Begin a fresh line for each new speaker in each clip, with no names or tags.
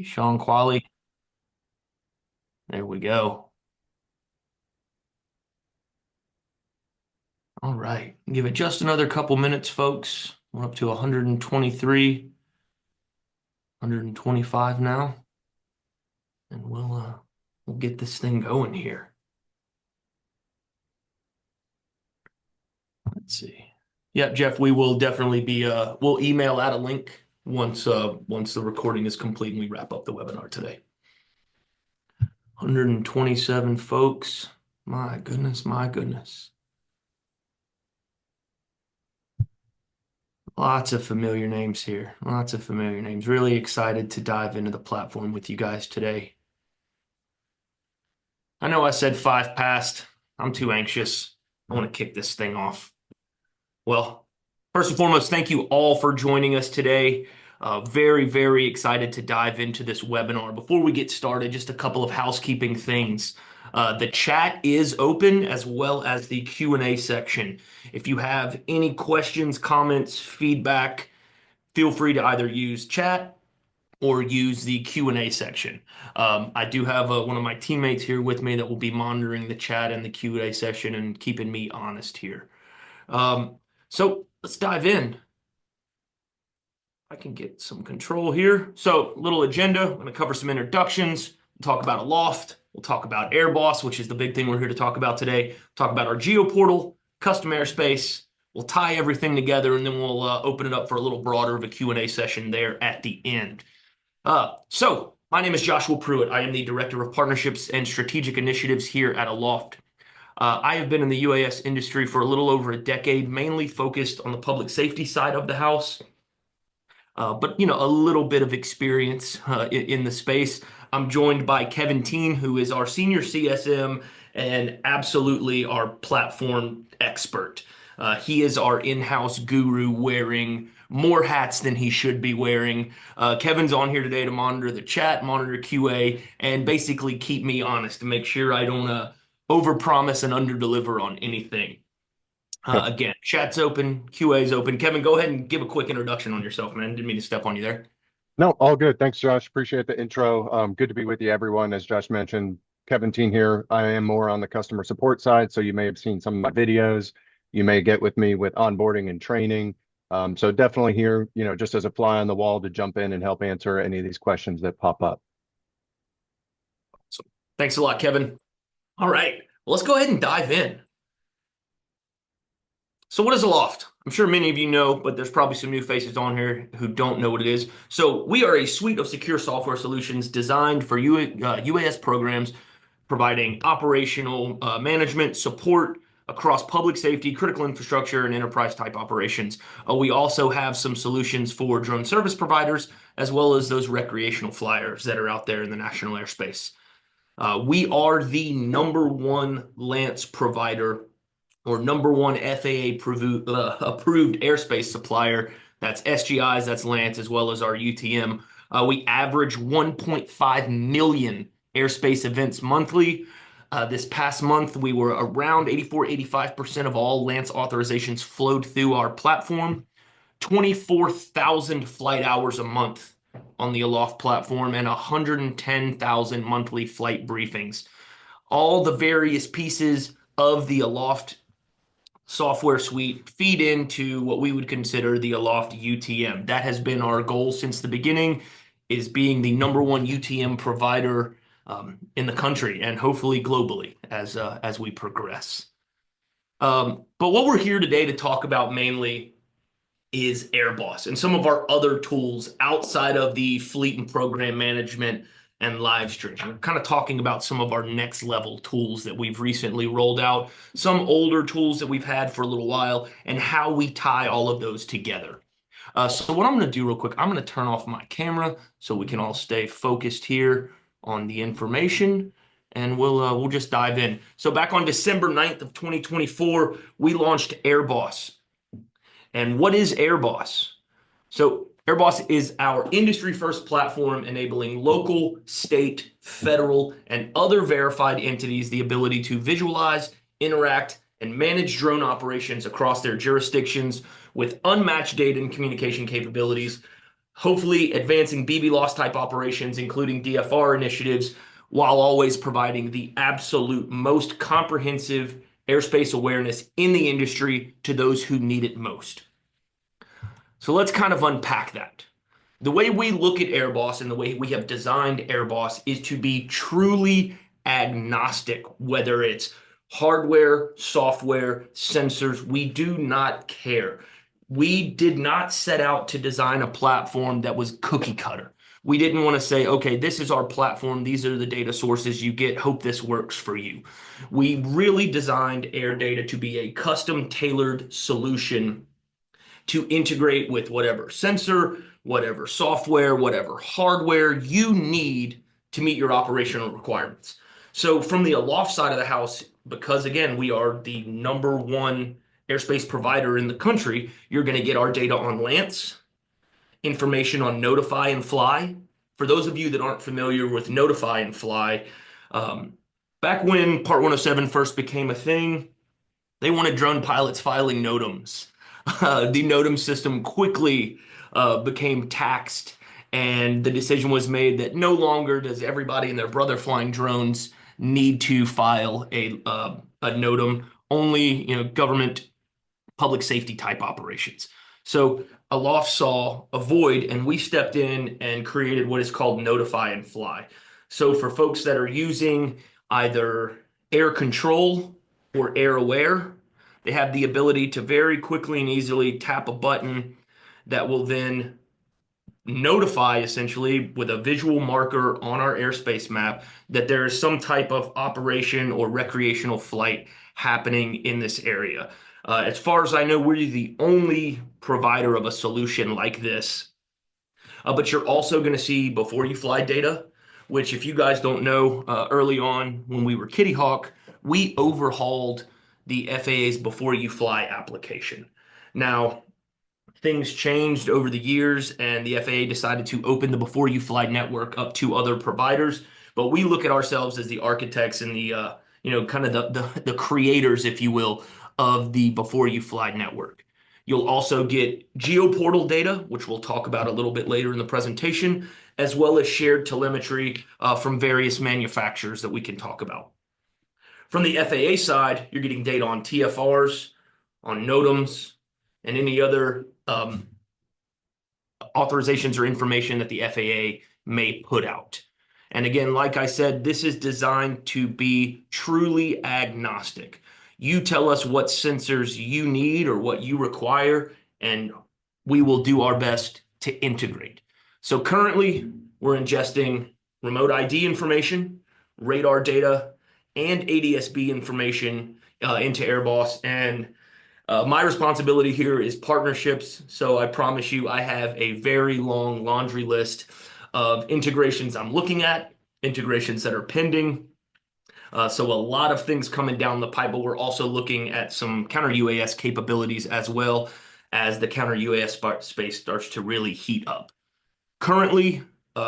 Sean Qualley. There we go. All right. Give it just another couple minutes, folks. We're up to 123, 125 now, and we'll get this thing going here. Let's see. Yeah, Jeff, we will definitely be we'll email out a link once the recording is complete and we wrap up the webinar today. 127 folks. My goodness, my goodness. Lots of familiar names here. Lots of familiar names. Really excited to dive into the platform with you guys today. I know I said 5 past. I'm too anxious. I want to kick this thing off. Well, first and foremost, thank you all for joining us today. Very, very excited to dive into this webinar. Before we get started, just a couple of housekeeping things. The chat is open as well as the Q&A section. If you have any questions, comments, feedback, feel free to either use chat or use the Q&A section. I do have one of my teammates here with me that will be monitoring the chat and the Q&A session and keeping me honest here. So let's dive in. I can get some control here. So little agenda. I'm going to cover some introductions. We'll talk about Aloft. We'll talk about AirBoss, which is the big thing we're here to talk about today. Talk about our Geo Portal, Custom Airspace. We'll tie everything together, and then we'll open it up for a little broader of a Q&A session there at the end. So my name is Joshua Pruitt. I am the Director of Partnerships and Strategic Initiatives here at Aloft. I have been in the UAS industry for a little over a decade, mainly focused on the public safety side of the house. But a little bit of experience in the space. I'm joined by Kevin Teen, who is our senior CSM and absolutely our platform expert. He is our in-house guru, wearing more hats than he should be wearing. Kevin's on here today to monitor the chat, monitor QA, and basically keep me honest to make sure I don't overpromise and underdeliver on anything. Again, chat's open, QA's open. Kevin, go ahead and give a quick introduction on yourself, man. Didn't mean to step on you there.
No, all good. Thanks, Josh. Appreciate the intro. Good to be with you, everyone. As Josh mentioned, Kevin Teen here. I am more on the customer support side, so you may have seen some of my videos. You may get with me with onboarding and training. So definitely here, just as a fly on the wall to jump in and help answer any of these questions that pop up.
So, thanks a lot, Kevin. All right, well, let's go ahead and dive in. So what is Aloft? I'm sure many of you know, but there's probably some new faces on here who don't know what it is. So we are a suite of secure software solutions designed for UAS programs, providing operational management support across public safety, critical infrastructure, and enterprise type operations. We also have some solutions for drone service providers, as well as those recreational flyers that are out there in the national airspace. We are the #1 Lance provider, or #1 FAA approved airspace supplier. That's SGIs, that's Lance, as well as our UTM. We average 1.5 million airspace events monthly. This past month, we were around 84-85% of all Lance authorizations flowed through our platform. 24,000 flight hours a month on the Aloft platform, and 110,000 monthly flight briefings. All the various pieces of the Aloft software suite feed into what we would consider the Aloft UTM. That has been our goal since the beginning, is being the #1 UTM provider in the country and hopefully globally as we progress. But what we're here today to talk about mainly is AirBoss and some of our other tools outside of the fleet and program management and live stream. We're kind of talking about some of our next level tools that we've recently rolled out, some older tools that we've had for a little while, and how we tie all of those together. So what I'm going to do real quick, I'm going to turn off my camera so we can all stay focused here on the information, and we'll just dive in. So back on December 9th of 2024, we launched AirBoss. And what is AirBoss? So AirBoss is our industry-first platform enabling local, state, federal, and other verified entities the ability to visualize, interact, and manage drone operations across their jurisdictions with unmatched data and communication capabilities, hopefully advancing BVLOS type operations, including DFR initiatives, while always providing the absolute most comprehensive airspace awareness in the industry to those who need it most. So let's kind of unpack that. The way we look at AirBoss and the way we have designed AirBoss is to be truly agnostic, whether it's hardware, software, sensors, we do not care. We did not set out to design a platform that was cookie cutter. We didn't want to say, okay, this is our platform. These are the data sources you get. Hope this works for you. We really designed AirData to be a custom tailored solution to integrate with whatever sensor, whatever software, whatever hardware you need to meet your operational requirements. So from the Aloft side of the house, because again, we are the #1 airspace provider in the country, you're going to get our data on Lance, information on Notify and Fly. For those of you that aren't familiar with Notify and Fly, back when Part 107 first became a thing, they wanted drone pilots filing NOTAMs. The NOTAM system quickly became taxed, and the decision was made that no longer does everybody and their brother flying drones need to file a NOTAM. Only government public safety type operations. So Aloft saw a void, and we stepped in and created what is called Notify and Fly. So for folks that are using either air control or Air Aware, they have the ability to very quickly and easily tap a button that will then notify, essentially with a visual marker on our airspace map, that there is some type of operation or recreational flight happening in this area. As far as I know, we're the only provider of a solution like this. But you're also going to see before you fly data, which if you guys don't know, early on when we were Kitty Hawk, we overhauled the FAA's before you fly application. Now, things changed over the years, and the FAA decided to open the before you fly network up to other providers. But we look at ourselves as the architects and the kind of the creators, if you will, of the before you fly network. You'll also get Geo Portal data, which we'll talk about a little bit later in the presentation, as well as shared telemetry from various manufacturers that we can talk about. From the FAA side, you're getting data on TFRs, on NOTAMs, and any other authorizations or information that the FAA may put out. And again, like I said, this is designed to be truly agnostic. You tell us what sensors you need or what you require, and we will do our best to integrate. So currently, we're ingesting remote ID information, radar data, and ADS-B information into AirBoss. And my responsibility here is partnerships. So I promise you, I have a very long laundry list of integrations I'm looking at, integrations that are pending. So a lot of things coming down the pipe, but we're also looking at some counter UAS capabilities as well as the counter UAS space starts to really heat up. Currently,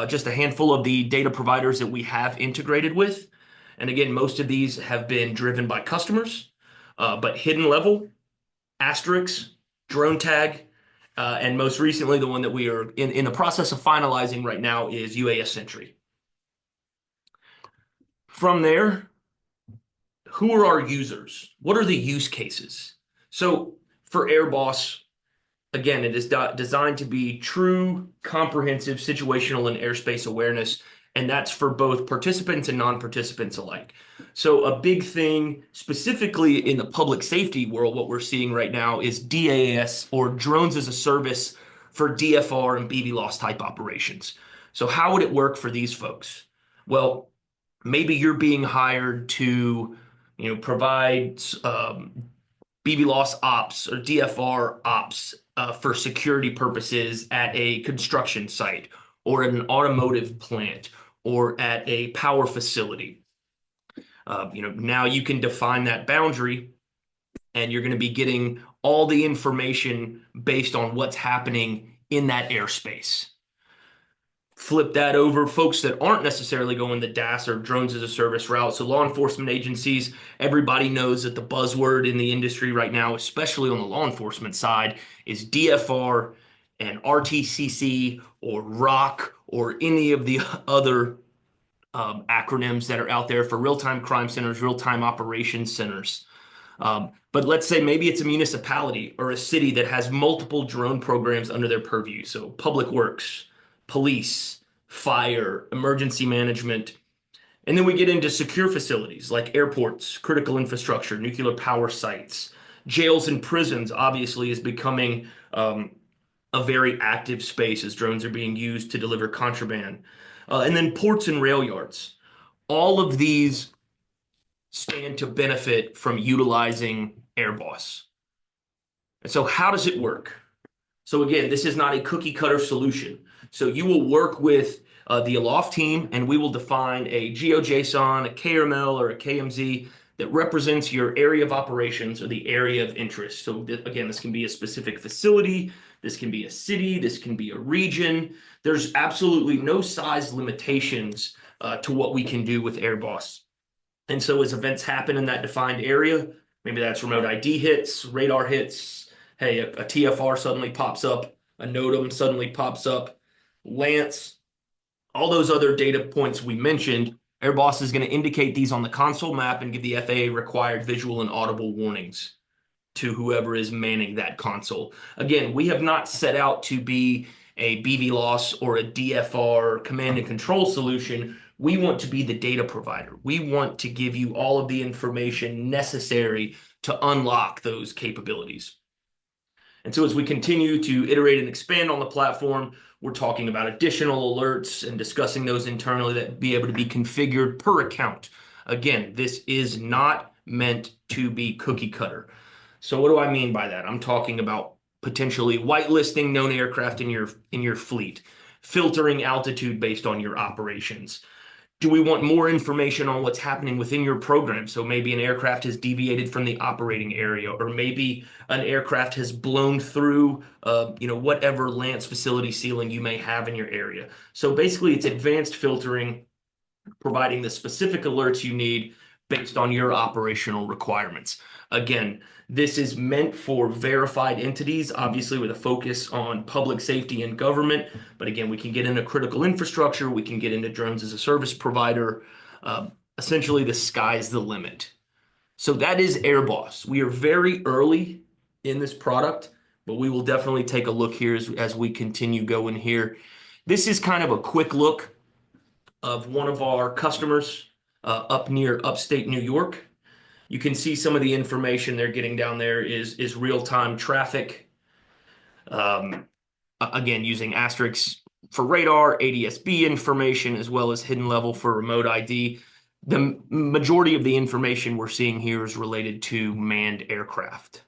just a handful of the data providers that we have integrated with. And again, most of these have been driven by customers, but Hidden Level, Asterix, Drone Tag, and most recently, the one that we are in the process of finalizing right now is UAS Sentry. From there, who are our users? What are the use cases? So for AirBoss, again, it is designed to be true, comprehensive situational and airspace awareness, and that's for both participants and non-participants alike. So a big thing, specifically in the public safety world, what we're seeing right now is DAS, or drones as a service, for DFR and BVLOS type operations. So how would it work for these folks? Well, maybe you're being hired to provide BVLOS ops or DFR ops for security purposes at a construction site or at an automotive plant or at a power facility. Now you can define that boundary, and you're going to be getting all the information based on what's happening in that airspace. Flip that over, folks that aren't necessarily going the DAS or drones as a service route. So law enforcement agencies, everybody knows that the buzzword in the industry right now, especially on the law enforcement side, is DFR and RTCC or ROC or any of the other acronyms that are out there for real-time crime centers, real-time operations centers. But let's say maybe it's a municipality or a city that has multiple drone programs under their purview. So public works, police, fire, emergency management. And then we get into secure facilities like airports, critical infrastructure, nuclear power sites, jails and prisons, obviously, is becoming a very active space as drones are being used to deliver contraband. And then ports and rail yards. All of these stand to benefit from utilizing AirBoss. And so how does it work? So again, this is not a cookie cutter solution. So you will work with the Aloft team, and we will define a GeoJSON, a KML, or a KMZ that represents your area of operations or the area of interest. So again, this can be a specific facility, this can be a city, this can be a region. There's absolutely no size limitations to what we can do with AirBoss. And so as events happen in that defined area, maybe that's remote ID hits, radar hits, hey, a TFR suddenly pops up, a NOTAM suddenly pops up, Lance, all those other data points we mentioned, AirBoss is going to indicate these on the console map and give the FAA required visual and audible warnings to whoever is manning that console. Again, we have not set out to be a BVLOS or a DFR command and control solution. We want to be the data provider. We want to give you all of the information necessary to unlock those capabilities. And so as we continue to iterate and expand on the platform, we're talking about additional alerts and discussing those internally that be able to be configured per account. Again, this is not meant to be cookie cutter. So what do I mean by that? I'm talking about potentially whitelisting known aircraft in your fleet, filtering altitude based on your operations. Do we want more information on what's happening within your program? So maybe an aircraft has deviated from the operating area, or maybe an aircraft has blown through, whatever Lance facility ceiling you may have in your area. So basically, it's advanced filtering, providing the specific alerts you need based on your operational requirements. Again, this is meant for verified entities, obviously with a focus on public safety and government. But again, we can get into critical infrastructure. We can get into drones as a service provider. Essentially, the sky's the limit. So that is AirBoss. We are very early in this product, but we will definitely take a look here as we continue going here. This is kind of a quick look of one of our customers up near upstate New York. You can see some of the information they're getting down there is real-time traffic. Again, using asterisks for radar, ADS-B information, as well as hidden level for remote ID. The majority of the information we're seeing here is related to manned aircraft.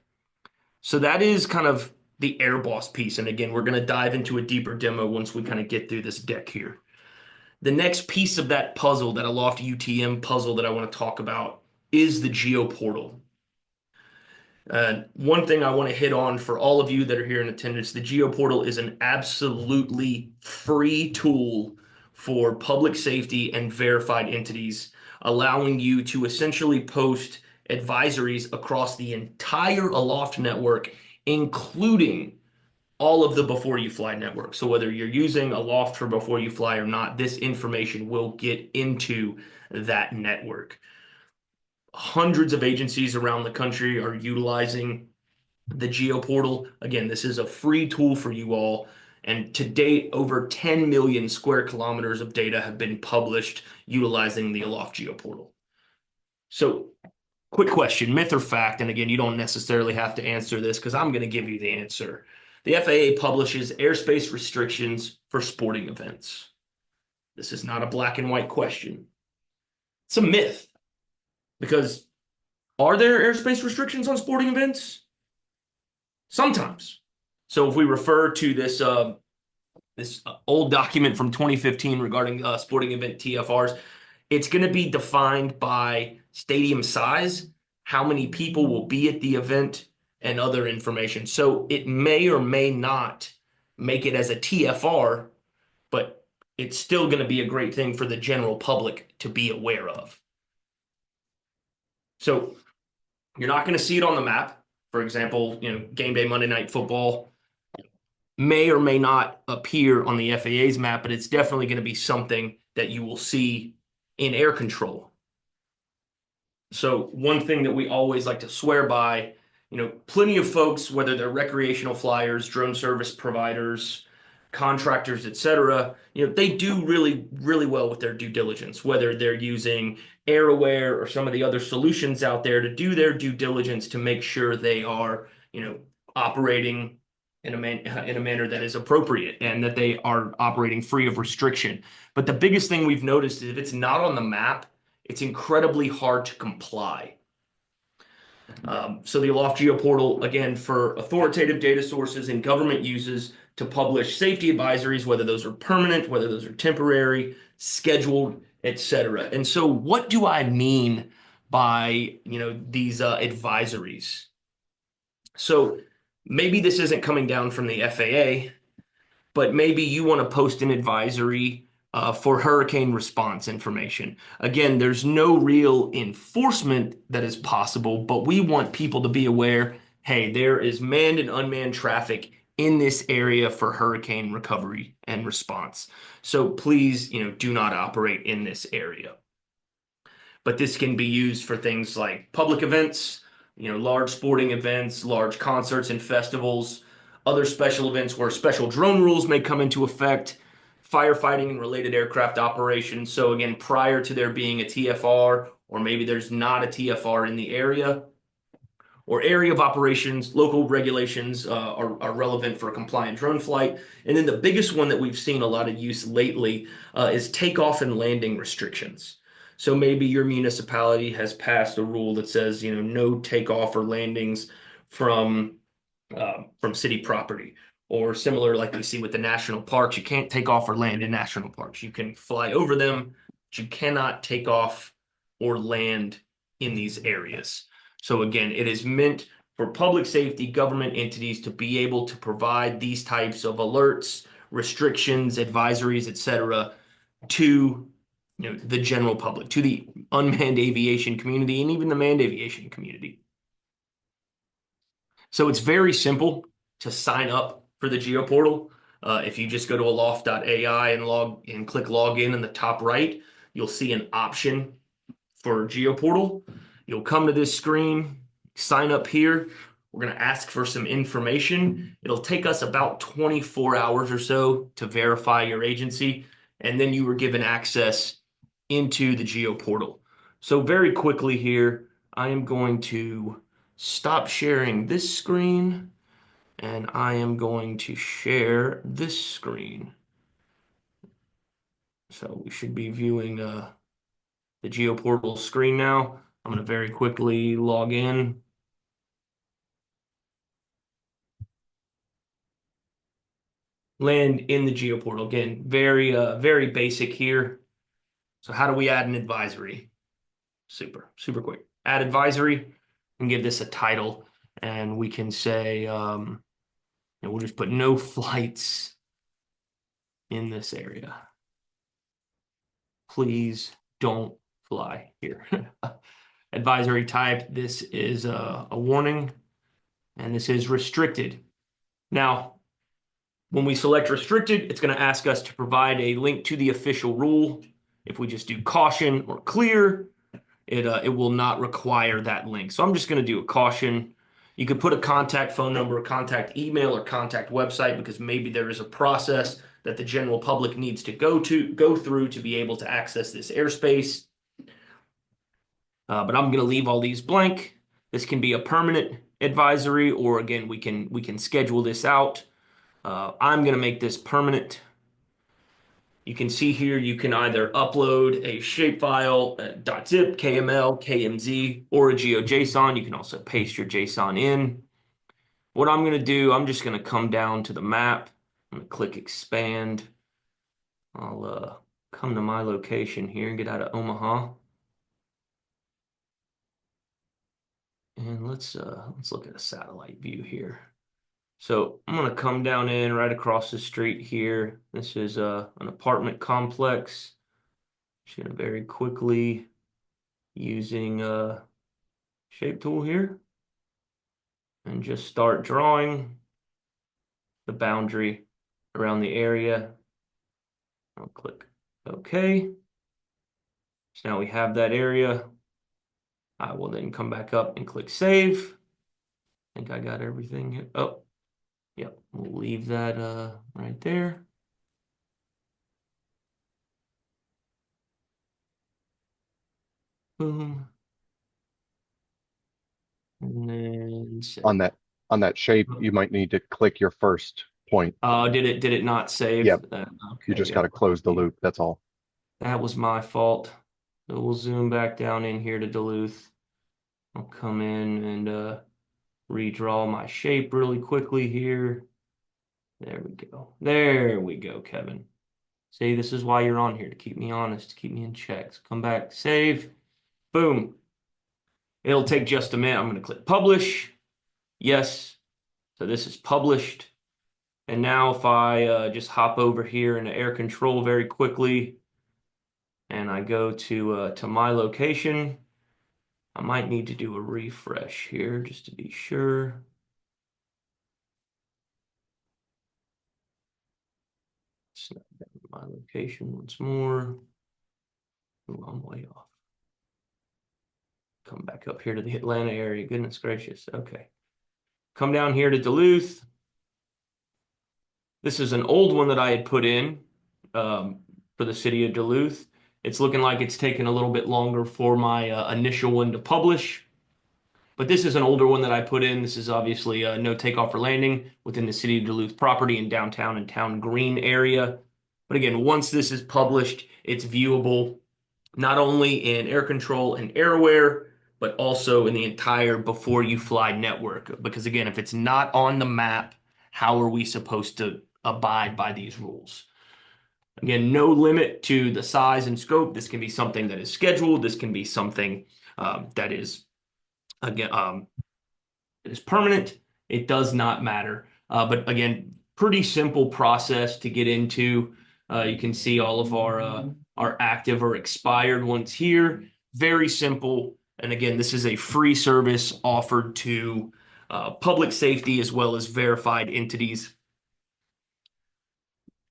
So that is kind of the AirBoss piece. And again, we're going to dive into a deeper demo once we kind of get through this deck here. The next piece of that puzzle, that Aloft UTM puzzle that I want to talk about, is the Geo Portal. One thing I want to hit on for all of you that are here in attendance, the Geo Portal is an absolutely free tool for public safety and verified entities, allowing you to essentially post advisories across the entire Aloft network, including all of the BVLOS network. So whether you're using Aloft for BVLOS or not, this information will get into that network. Hundreds of agencies around the country are utilizing the Geo Portal. Again, this is a free tool for you all. And to date, over 10 million square kilometers of data have been published utilizing the Aloft Geo Portal. So quick question, myth or fact? And again, you don't necessarily have to answer this because I'm going to give you the answer. The FAA publishes airspace restrictions for sporting events. This is not a black and white question. It's a myth. Because are there airspace restrictions on sporting events? Sometimes. So if we refer to this old document from 2015 regarding sporting event TFRs, it's going to be defined by stadium size, how many people will be at the event, and other information. So it may or may not make it as a TFR, but it's still going to be a great thing for the general public to be aware of. So you're not going to see it on the map. For example, game day Monday Night Football, may or may not appear on the FAA's map, but it's definitely going to be something that you will see in air control. So one thing that we always like to swear by, plenty of folks, whether they're recreational flyers, drone service providers, contractors, etc., they do really, really well with their due diligence, whether they're using Air Aware or some of the other solutions out there to do their due diligence to make sure they are, operating in a manner that is appropriate and that they are operating free of restriction. But the biggest thing we've noticed is if it's not on the map, it's incredibly hard to comply. So the Aloft GEO Portal, again, for authoritative data sources and government uses to publish safety advisories, whether those are permanent, whether those are temporary, scheduled, etc. And so what do I mean by, these advisories? So maybe this isn't coming down from the FAA, but maybe you want to post an advisory for hurricane response information. Again, there's no real enforcement that is possible, but we want people to be aware, hey, there is manned and unmanned traffic in this area for hurricane recovery and response. So please, do not operate in this area. But this can be used for things like public events, large sporting events, large concerts and festivals, other special events where special drone rules may come into effect, firefighting and related aircraft operations. So again, prior to there being a TFR, or maybe there's not a TFR in the area, or area of operations, local regulations are relevant for a compliant drone flight. And then the biggest one that we've seen a lot of use lately is takeoff and landing restrictions. So maybe your municipality has passed a rule that says, no takeoff or landings from city property, or similar like we see with the national parks. You can't take off or land in national parks. You can fly over them, but you cannot take off or land in these areas. So again, it is meant for public safety government entities to be able to provide these types of alerts, restrictions, advisories, etc., to the general public, to the unmanned aviation community, and even the manned aviation community. So it's very simple to sign up for the Geo Portal. If you just go to aloft.ai and click login in the top right, you'll see an option for Geo Portal. You'll come to this screen, sign up here. We're going to ask for some information. It'll take us about 24 hours or so to verify your agency, and then you were given access into the Geo Portal. So very quickly here, I am going to stop sharing this screen, and I am going to share this screen. So we should be viewing the Geo Portal screen now. I'm going to very quickly log in. Land in the Geo Portal. Again, very basic here. So how do we add an advisory? Super quick. Add advisory and give this a title, and we can say, we'll just put no flights in this area. Please don't fly here. Advisory type, this is a warning, and this is restricted. Now, when we select restricted, it's going to ask us to provide a link to the official rule. If we just do caution or clear, it will not require that link. So I'm just going to do a caution. You could put a contact phone number, contact email, or contact website, because maybe there is a process that the general public needs to go through to be able to access this airspace. But I'm going to leave all these blank. This can be a permanent advisory, or again, we can schedule this out. I'm going to make this permanent. You can see here, you can either upload a shapefile, .zip, KML, KMZ, or a GeoJSON. You can also paste your JSON in. What I'm going to do, I'm just going to come down to the map. I'm going to click expand. I'll come to my location here and get out of Omaha. And let's look at a satellite view here. So I'm going to come down in right across the street here. This is an apartment complex. Just going to very quickly, using a shape tool here, and just start drawing. the boundary around the area. I'll click OK. So now we have that area. I will then come back up and click Save. I think I got everything here. Oh, yep. We'll leave that right there. Boom. And then save.
On that shape, you might need to click your first point.
Did it not save?
Yep. You
Okay,
just got to close the loop. That's all.
that was my fault. So we'll zoom back down in here to Duluth. I'll come in and redraw my shape really quickly here. There we go. There we go, Kevin. See, this is why you're on here, to keep me honest, to keep me in checks. Come back, save. Boom. It'll take just a minute. I'm going to click publish. Yes. So this is published. And now if I just hop over here into air control very quickly and I go to my location, I might need to do a refresh here just to be sure. Snap down to my location once more. Ooh, I'm way off. Come back up here to the Atlanta area. Goodness gracious. Okay. Come down here to Duluth. This is an old one that I had put in for the city of Duluth. It's looking like it's taken a little bit longer for my initial one to publish. But this is an older one that I put in. This is obviously no takeoff or landing within the city of Duluth property in downtown and town green area. But again, once this is published, it's viewable not only in air control and Air Aware, but also in the entire Before You Fly network. Because again, if it's not on the map, how are we supposed to abide by these rules? Again, no limit to the size and scope. This can be something that is scheduled. This can be something that is, again, it is permanent. It does not matter. But again, pretty simple process to get into. You can see all of our active or expired ones here. Very simple. And again, this is a free service offered to public safety as well as verified entities.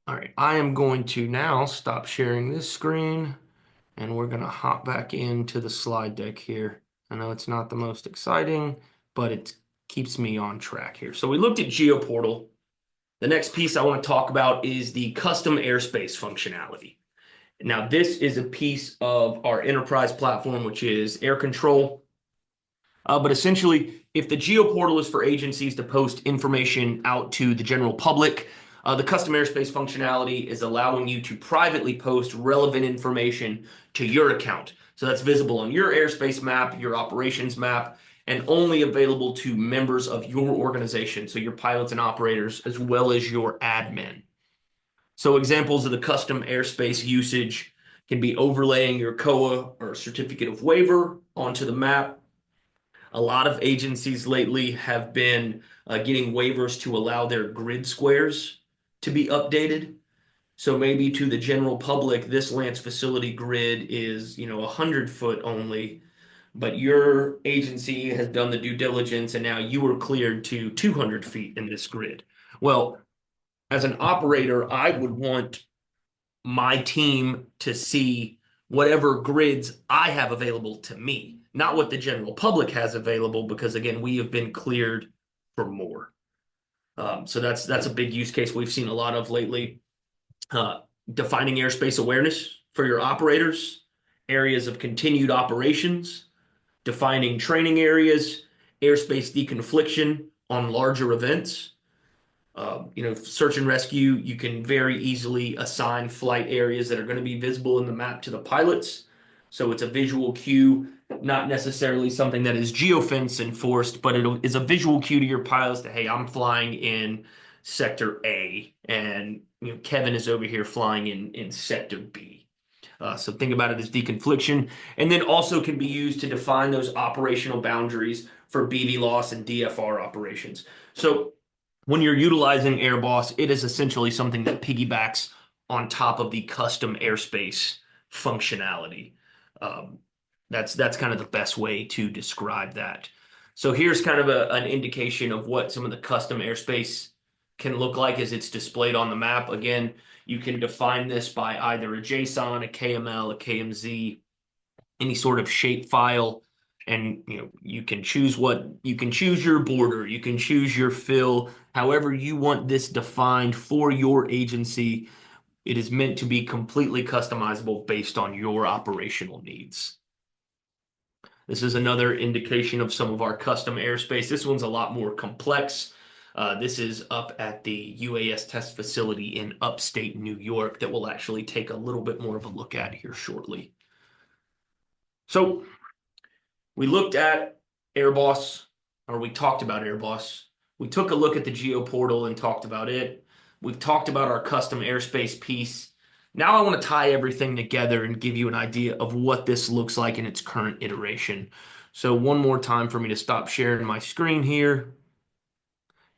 All right, I am going to now stop sharing this screen and we're going to hop back into the slide deck here. I know it's not the most exciting, but it keeps me on track here. So we looked at Geo Portal. The next piece I want to talk about is the custom airspace functionality. Now, this is a piece of our enterprise platform, which is air control. But essentially, if the Geo Portal is for agencies to post information out to the general public, the custom airspace functionality is allowing you to privately post relevant information to your account. So that's visible on your airspace map, your operations map, and only available to members of your organization, so your pilots and operators, as well as your admin. So examples of the custom airspace usage can be overlaying your COA or certificate of waiver onto the map. A lot of agencies lately have been getting waivers to allow their grid squares to be updated. So maybe to the general public, this Lance facility grid is, 100 foot only, but your agency has done the due diligence and now you are cleared to 200 feet in this grid. Well, as an operator, I would want my team to see whatever grids I have available to me, not what the general public has available, because again, we have been cleared for more. So that's a big use case we've seen a lot of lately. Defining airspace awareness for your operators, areas of continued operations, defining training areas, airspace deconfliction on larger events. Search and rescue, you can very easily assign flight areas that are going to be visible in the map to the pilots. So it's a visual cue, not necessarily something that is geofence enforced, but it is a visual cue to your pilots that, hey, I'm flying in sector A, and Kevin is over here flying in sector B. So think about it as deconfliction, and then also can be used to define those operational boundaries for BVLOS and DFR operations. So when you're utilizing AirBoss, it is essentially something that piggybacks on top of the custom airspace functionality. That's kind of the best way to describe that. So here's kind of an indication of what some of the custom airspace can look like as it's displayed on the map. Again, you can define this by either a JSON, a KML, a KMZ, any sort of shape file. And you can choose your border, you can choose your fill, however you want this defined for your agency. It is meant to be completely customizable based on your operational needs. This is another indication of some of our custom airspace. This one's a lot more complex. This is up at the UAS test facility in upstate New York that we'll actually take a little bit more of a look at here shortly. So we looked at AirBoss, or we talked about AirBoss. We took a look at the Geo Portal and talked about it. We've talked about our custom airspace piece. Now I want to tie everything together and give you an idea of what this looks like in its current iteration. So one more time for me to stop sharing my screen here.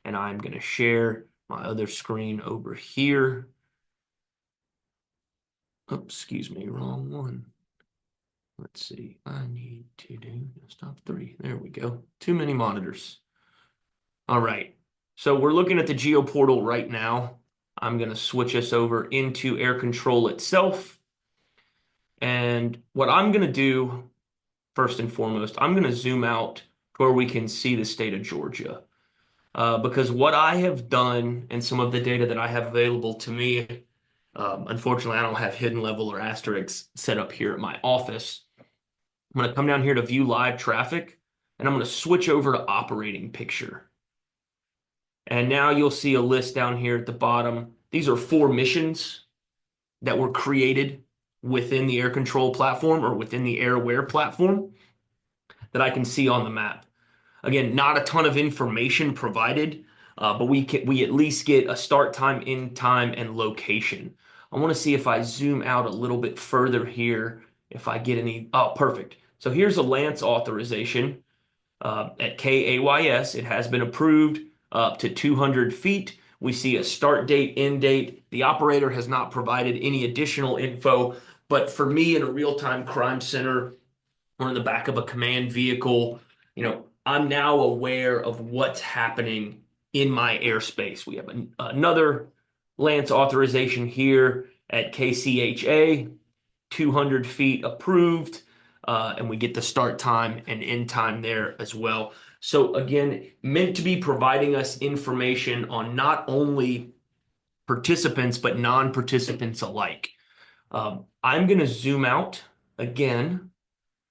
And I'm going to share my other screen over here. Oops, excuse me, wrong one. Let's see, I need to do stop 3. There we go. Too many monitors. All right, so we're looking at the Geo Portal right now. I'm going to switch us over into air control itself. And what I'm going to do, first and foremost, I'm going to zoom out where we can see the state of Georgia. Because what I have done and some of the data that I have available to me, unfortunately, I don't have hidden level or asterisks set up here at my office. I'm going to come down here to view live traffic, and I'm going to switch over to operating picture. And now you'll see a list down here at the bottom. These are 4 missions that were created within the air control platform or within the Air Aware platform that I can see on the map. Again, not a ton of information provided, but we at least get a start time, end time, and location. I want to see if I zoom out a little bit further here, if I get any. Oh, perfect. So here's a Lance authorization at KAYS. It has been approved up to 200 feet. We see a start date, end date. The operator has not provided any additional info, but for me in a real-time crime center or in the back of a command vehicle, I'm now aware of what's happening in my airspace. We have another Lance authorization here at KCHA, 200 feet approved, and we get the start time and end time there as well. So again, meant to be providing us information on not only participants, but non-participants alike. I'm going to zoom out again,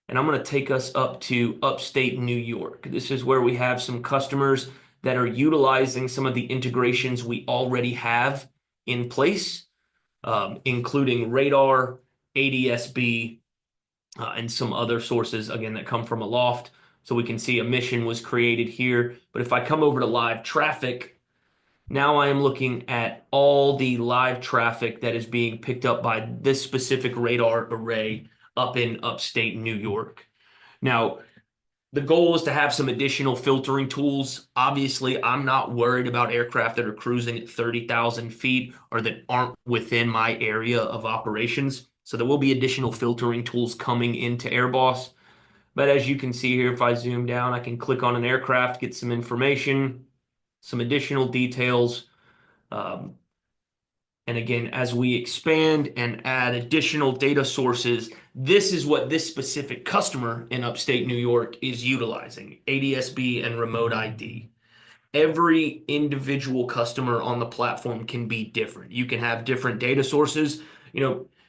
and I'm going to take us up to upstate New York. This is where we have some customers that are utilizing some of the integrations we already have in place, including radar, ADS-B, and some other sources, again, that come from Aloft. So we can see a mission was created here. But if I come over to live traffic, now I am looking at all the live traffic that is being picked up by this specific radar array up in upstate New York. Now, the goal is to have some additional filtering tools. Obviously, I'm not worried about aircraft that are cruising at 30,000 feet or that aren't within my area of operations. So there will be additional filtering tools coming into AirBoss. But as you can see here, if I zoom down, I can click on an aircraft, get some information, some additional details. And again, as we expand and add additional data sources, this is what this specific customer in upstate New York is utilizing, ADS-B and remote ID. Every individual customer on the platform can be different. You can have different data sources.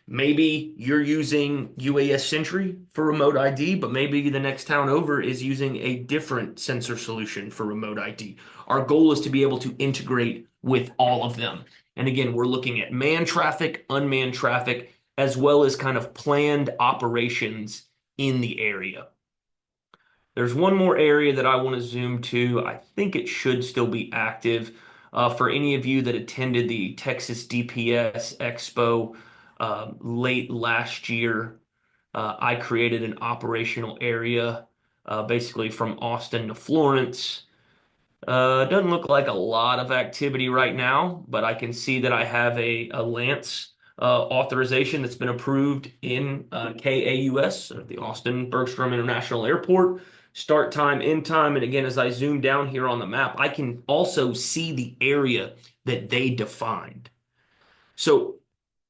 Maybe you're using UAS Sentry for remote ID, but maybe the next town over is using a different sensor solution for remote ID. Our goal is to be able to integrate with all of them. And again, we're looking at manned traffic, unmanned traffic, as well as kind of planned operations in the area. There's one more area that I want to zoom to. I think it should still be active. For any of you that attended the Texas DPS Expo late last year, I created an operational area basically from Austin to Florence. Doesn't look like a lot of activity right now, but I can see that I have a Lance authorization that's been approved in KAUS, the Austin Bergstrom International Airport. start time, end time. And again, as I zoom down here on the map, I can also see the area that they defined. So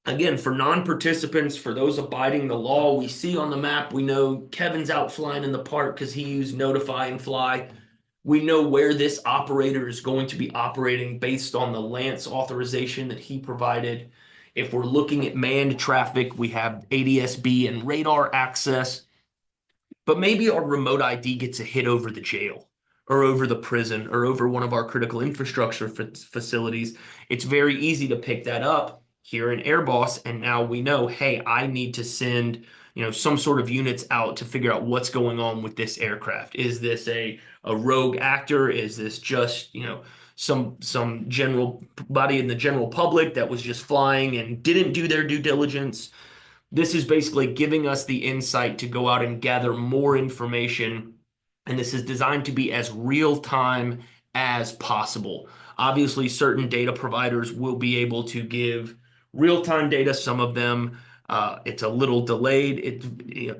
again, for non-participants, for those abiding the law, we see on the map, we know Kevin's out flying in the park because he used notify and fly. We know where this operator is going to be operating based on the Lance authorization that he provided. If we're looking at manned traffic, we have ADS-B and radar access. But maybe our remote ID gets a hit over the jail or over the prison or over one of our critical infrastructure facilities. It's very easy to pick that up here in AirBoss, and now we know, hey, I need to send, some sort of units out to figure out what's going on with this aircraft. Is this a rogue actor? Is this just, some general body in the general public that was just flying and didn't do their due diligence? This is basically giving us the insight to go out and gather more information. And this is designed to be as real time as possible. Obviously, certain data providers will be able to give real time data. Some of them, it's a little delayed.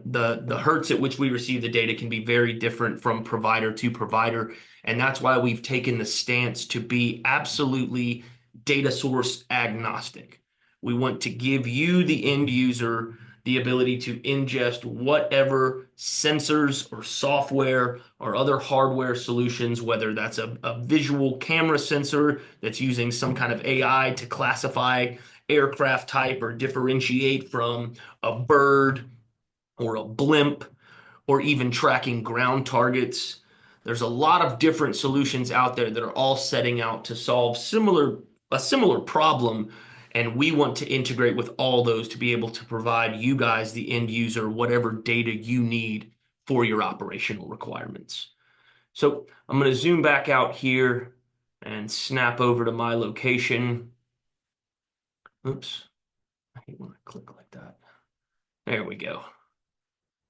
The hertz at which we receive the data can be very different from provider to provider. And that's why we've taken the stance to be absolutely data source agnostic. We want to give you, the end user, the ability to ingest whatever sensors or software or other hardware solutions, whether that's a visual camera sensor that's using some kind of AI to classify aircraft type or differentiate from a bird or a blimp, or even tracking ground targets. There's a lot of different solutions out there that are all setting out to solve a similar problem, and we want to integrate with all those to be able to provide you guys, the end user, whatever data you need for your operational requirements. So I'm going to zoom back out here and snap over to my location. Oops, I hate when I click like that. There we go.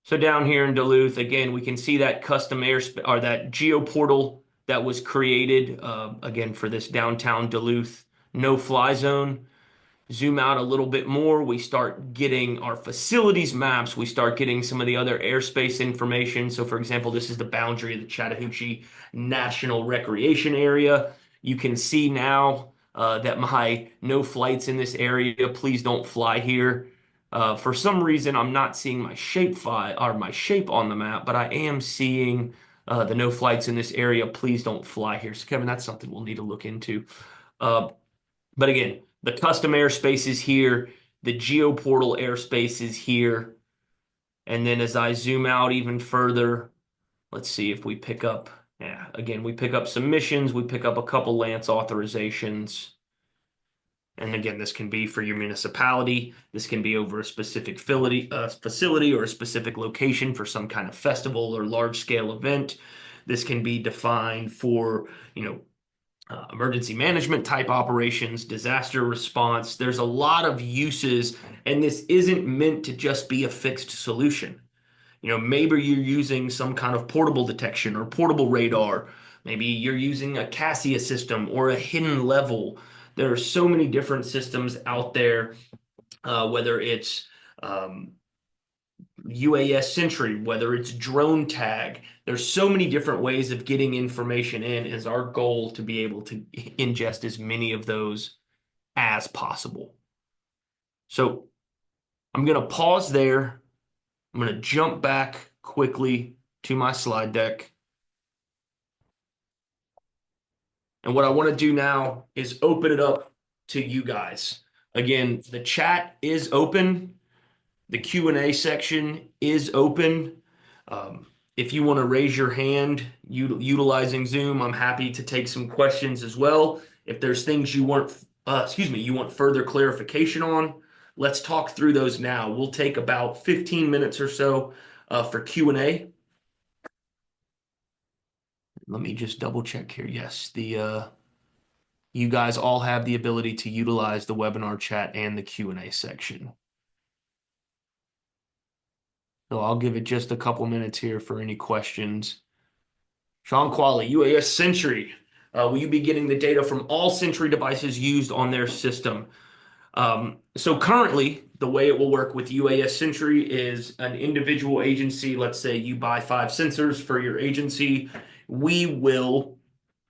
So down here in Duluth, again, we can see that custom airspace or that geo portal that was created, again, for this downtown Duluth no-fly zone. Zoom out a little bit more, we start getting our facilities maps, we start getting some of the other airspace information. So for example, this is the boundary of the Chattahoochee National Recreation Area. You can see now that my no flights in this area, please don't fly here. For some reason, I'm not seeing my shape file or my shape on the map, but I am seeing the no flights in this area. Please don't fly here. So Kevin, that's something we'll need to look into. But again, the custom airspace is here. The GeoPortal airspace is here. And then as I zoom out even further, let's see if we pick up, again, we pick up some missions. We pick up a couple Lance authorizations. And again, this can be for your municipality. This can be over a specific facility or a specific location for some kind of festival or large scale event. This can be defined for, emergency management type operations, disaster response. There's a lot of uses, and this isn't meant to just be a fixed solution. Maybe you're using some kind of portable detection or portable radar. Maybe you're using a Cassia system or a hidden level. There are so many different systems out there, whether it's UAS Sentry, whether it's drone tag. There's so many different ways of getting information in. Is our goal to be able to ingest as many of those as possible. So I'm going to pause there. I'm going to jump back quickly to my slide deck. And what I want to do now is open it up to you guys. Again, the chat is open. The Q&A section is open. If you want to raise your hand utilizing Zoom, I'm happy to take some questions as well. If there's things you want further clarification on, let's talk through those now. We'll take about 15 minutes or so for Q&A. Let me just double check here. Yes, you guys all have the ability to utilize the webinar chat and the Q&A section. So I'll give it just a couple minutes here for any questions. Sean Qualley, UAS Sentry. Will you be getting the data from all Sentry devices used on their system? So currently, the way it will work with UAS Sentry is an individual agency. Let's say you buy 5 sensors for your agency. We will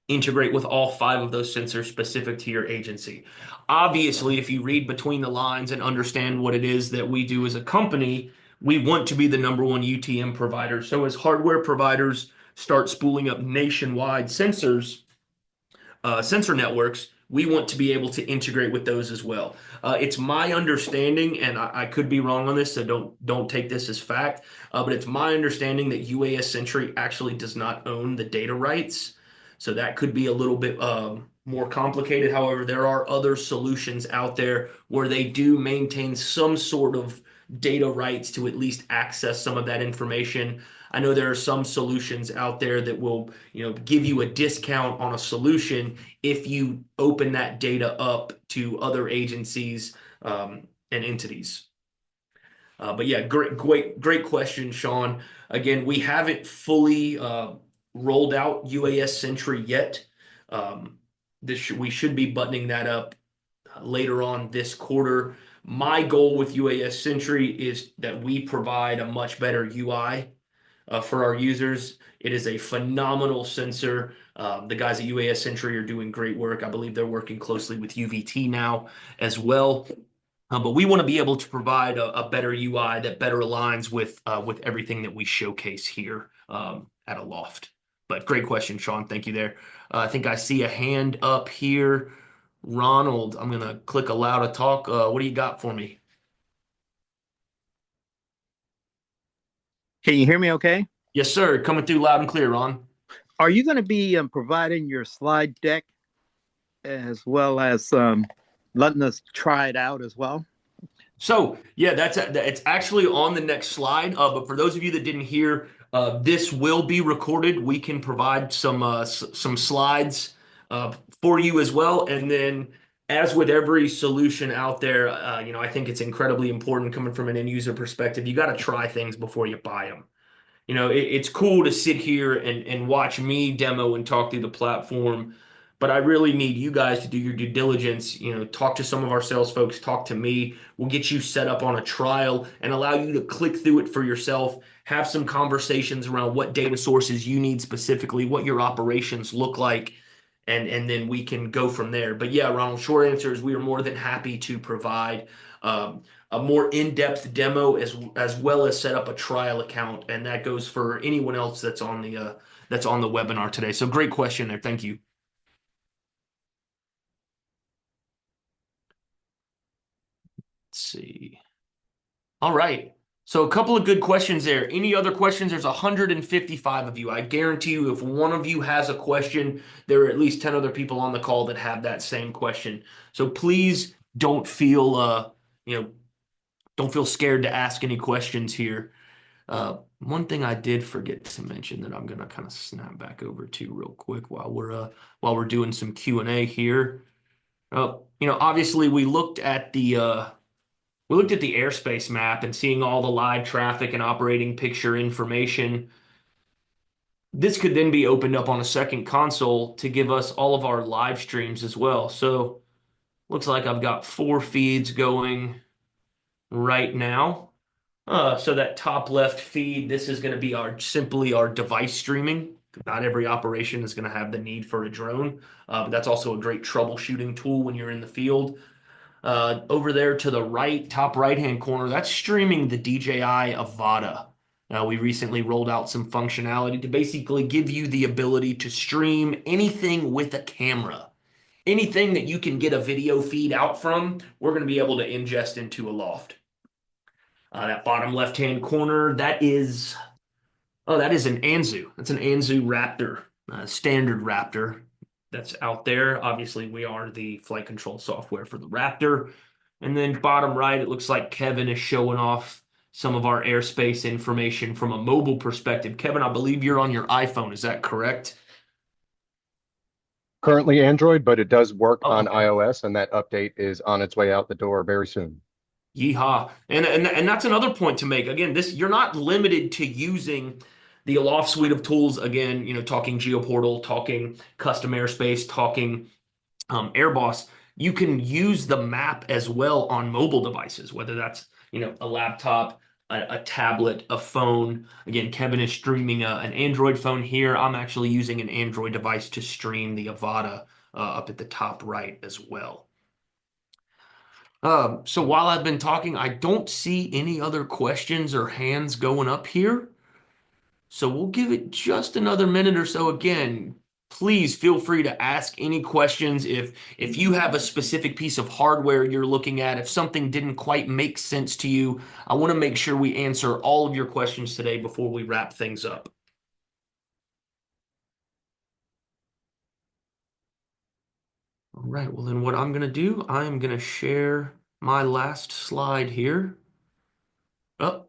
integrate with all 5 of those sensors specific to your agency. Obviously, if you read between the lines and understand what it is that we do as a company, we want to be the #1 UTM provider. So as hardware providers start spooling up nationwide sensor networks, we want to be able to integrate with those as well. It's my understanding, and I could be wrong on this, so don't take this as fact. But it's my understanding that UAS Sentry actually does not own the data rights, so that could be a little bit more complicated. However, there are other solutions out there where they do maintain some sort of data rights to at least access some of that information. I know there are some solutions out there that will, give you a discount on a solution if you open that data up to other agencies and entities. But yeah, great question, Sean. Again, we haven't fully rolled out UAS Sentry yet. We should be buttoning that up later on this quarter. My goal with UAS Sentry is that we provide a much better UI for our users. It is a phenomenal sensor. The guys at UAS Sentry are doing great work. I believe they're working closely with UVT now as well. But we want to be able to provide a better UI that better aligns with everything that we showcase here at Aloft. But great question, Sean. Thank you there. I think I see a hand up here. Ronald, I'm going to click allow to talk. What do you got for me?
Can you hear me okay?
Yes, sir. Coming through loud and clear, Ron.
Are you going to be providing your slide deck as well as letting us try it out as well?
So yeah, it's actually on the next slide. But for those of you that didn't hear, this will be recorded. We can provide some slides for you as well. And then, as with every solution out there, I think it's incredibly important coming from an end user perspective. You got to try things before you buy them. It's cool to sit here and watch me demo and talk through the platform, but I really need you guys to do your due diligence. Talk to some of our sales folks, talk to me. We'll get you set up on a trial and allow you to click through it for yourself, have some conversations around what data sources you need specifically, what your operations look like, and then we can go from there. But yeah, Ronald, short answer is we are more than happy to provide a more in-depth demo as well as set up a trial account, and that goes for anyone else that's on the webinar today. So great question there. Thank you. Let's see. All right. So a couple of good questions there. Any other questions? There's 155 of you. I guarantee you, if one of you has a question, there are at least 10 other people on the call that have that same question. So please don't feel scared to ask any questions here. One thing I did forget to mention that I'm gonna kind of snap back over to real quick while we're doing some Q&A here. Obviously we looked at the airspace map and seeing all the live traffic and operating picture information. This could then be opened up on a second console to give us all of our live streams as well. So looks like I've got 4 feeds going right now. So that top left feed, this is going to be simply our device streaming. Not every operation is going to have the need for a drone, but that's also a great troubleshooting tool when you're in the field. Over there to the right, top right-hand corner, that's streaming the DJI Avata. We recently rolled out some functionality to basically give you the ability to stream anything with a camera. Anything that you can get a video feed out from, we're going to be able to ingest into Aloft. That bottom left-hand corner, that is an Anzu. That's an Anzu Raptor, standard Raptor that's out there. Obviously, we are the flight control software for the Raptor. And then bottom right, it looks like Kevin is showing off some of our airspace information from a mobile perspective. Kevin, I believe you're on your iPhone. Is that correct?
Currently Android, but it does work on
Okay.
iOS, and that update is on its way out the door very soon.
Yeehaw. And that's another point to make. Again, you're not limited to using the Aloft suite of tools. Again, talking GeoPortal, talking Custom Airspace, talking AirBoss. You can use the map as well on mobile devices, whether that's, a laptop, a tablet, a phone. Again, Kevin is streaming an Android phone here. I'm actually using an Android device to stream the Avata up at the top right as well. So while I've been talking, I don't see any other questions or hands going up here. So we'll give it just another minute or so. Again, please feel free to ask any questions. If you have a specific piece of hardware you're looking at, if something didn't quite make sense to you, I want to make sure we answer all of your questions today before we wrap things up. All right, well then what I'm going to do, I am going to share my last slide here. Oh,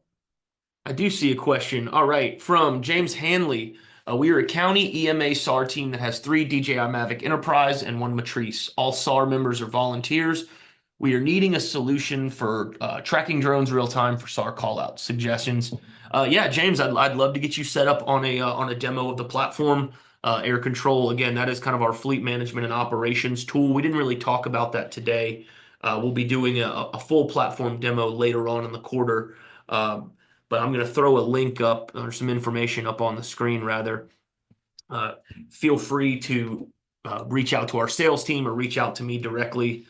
I do see a question. All right, from James Hanley. We are a county EMA SAR team that has 3 DJI Mavic Enterprise and 1 Matrice. All SAR members are volunteers. We are needing a solution for tracking drones real time for SAR callout suggestions. Yeah, James, I'd love to get you set up on a demo of the platform. Air control, again, that is kind of our fleet management and operations tool. We didn't really talk about that today. We'll be doing a full platform demo later on in the quarter. But I'm going to throw a link up or some information up on the screen rather. Feel free to reach out to our sales team or reach out to me directly.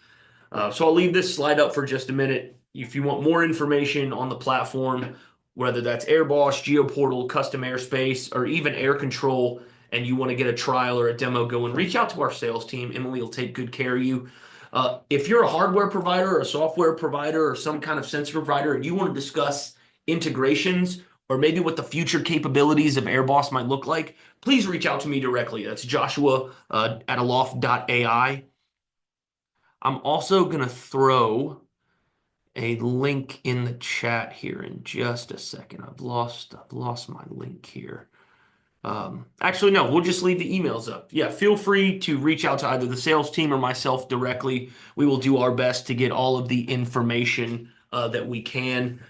So I'll leave this slide up for just a minute. If you want more information on the platform, whether that's Airboss, GEO Portal, Custom Airspace, or even air control, and you want to get a trial or a demo going, reach out to our sales team. Emily will take good care of you. If you're a hardware provider or a software provider or some kind of sensor provider and you want to discuss integrations or maybe what the future capabilities of Airboss might look like, please reach out to me directly. That's Joshua at aloft.ai. I'm also going to throw a link in the chat here in just a second. I've lost my link here. Actually, no, we'll just leave the emails up. Yeah, feel free to reach out to either the sales team or myself directly. We will do our best to get all of the information that we can.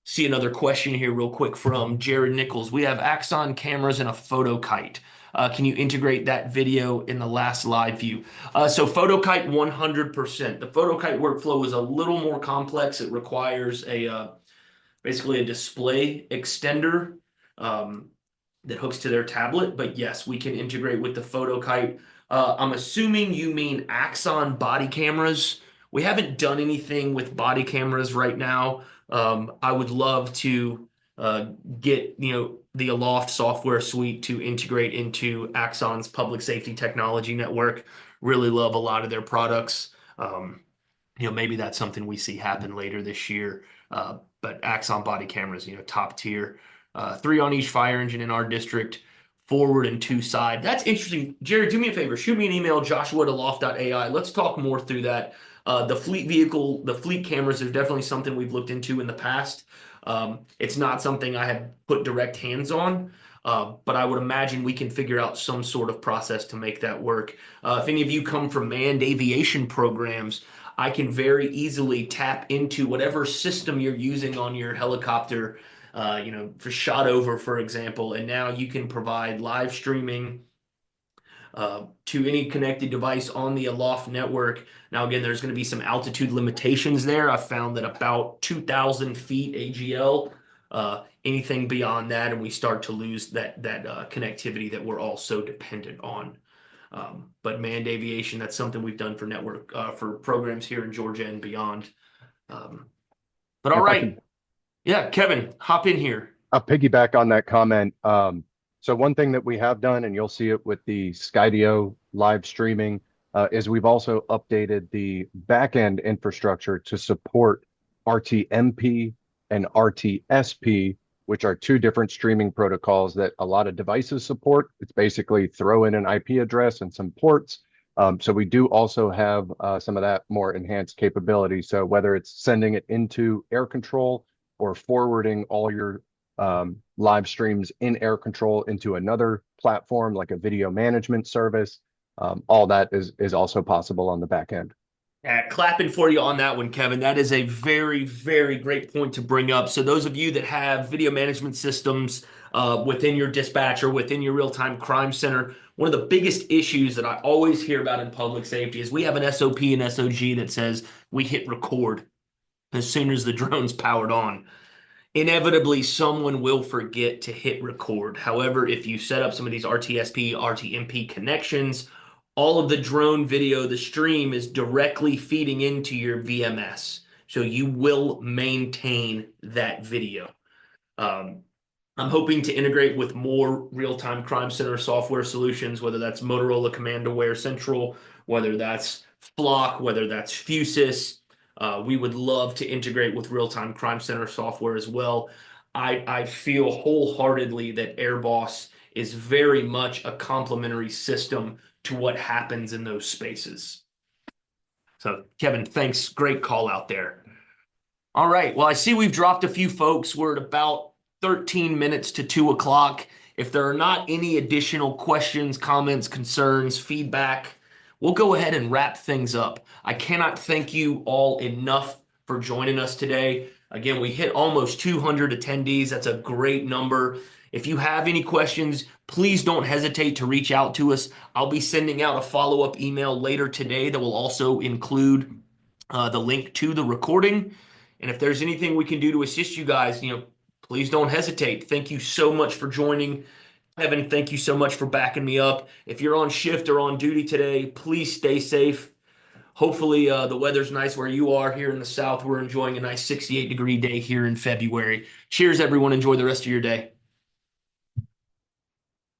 See another question here real quick from Jared Nichols. We have Axon cameras and a photo kite. Can you integrate that video in the last live view? So photo kite 100%. The photo kite workflow is a little more complex. It requires basically a display extender that hooks to their tablet. But yes, we can integrate with the photo kite. I'm assuming you mean Axon body cameras. We haven't done anything with body cameras right now. I would love to get the Aloft software suite to integrate into Axon's public safety technology network. Really love a lot of their products. Maybe that's something we see happen later this year. But Axon body cameras, top tier. 3 on each fire engine in our district, forward and 2 side. That's interesting. Jared, do me a favor. Shoot me an email, joshua@aloft.ai. Let's talk more through that. The fleet cameras are definitely something we've looked into in the past. It's not something I have put direct hands on, but I would imagine we can figure out some sort of process to make that work. If any of you come from manned aviation programs, I can very easily tap into whatever system you're using on your helicopter, for shot over, for example, and now you can provide live streaming to any connected device on the Aloft network. Now, again, there's going to be some altitude limitations there. I found that about 2,000 feet AGL, anything beyond that, and we start to lose that connectivity that we're all so dependent on. But manned aviation, that's something we've done for network for programs here in Georgia and beyond. But all right. Yeah, Kevin, hop in here.
I'll piggyback on that comment. So one thing that we have done, and you'll see it with the Skydio live streaming, is we've also updated the backend infrastructure to support RTMP and RTSP, which are 2 different streaming protocols that a lot of devices support. It's basically throw in an IP address and some ports. So we do also have some of that more enhanced capability. So whether it's sending it into air control or forwarding all your live streams in air control into another platform like a video management service, all that is also possible on the back end.
Clapping for you on that one, Kevin. That is a very, very great point to bring up. So those of you that have video management systems within your dispatch or within your real-time crime center, one of the biggest issues that I always hear about in public safety is we have an SOP and SOG that says we hit record as soon as the drone's powered on. Inevitably, someone will forget to hit record. However, if you set up some of these RTSP, RTMP connections, all of the drone video, the stream is directly feeding into your VMS. So you will maintain that video. I'm hoping to integrate with more real-time crime center software solutions, whether that's Motorola Command Aware Central, whether that's Flock, whether that's Fusus. We would love to integrate with real-time crime center software as well. I feel wholeheartedly that AirBoss is very much a complementary system to what happens in those spaces. So, Kevin, thanks. Great call out there. All right. Well, I see we've dropped a few folks. We're at about 13 minutes to 2 o'clock. If there are not any additional questions, comments, concerns, feedback, we'll go ahead and wrap things up. I cannot thank you all enough for joining us today. Again, we hit almost 200 attendees. That's a great number. If you have any questions, please don't hesitate to reach out to us. I'll be sending out a follow-up email later today that will also include the link to the recording. And if there's anything we can do to assist you guys, please don't hesitate. Thank you so much for joining. Evan, thank you so much for backing me up. If you're on shift or on duty today, please stay safe. Hopefully the weather's nice where you are here in the South. We're enjoying a nice 68-degree day here in February. Cheers, everyone. Enjoy the rest of your day.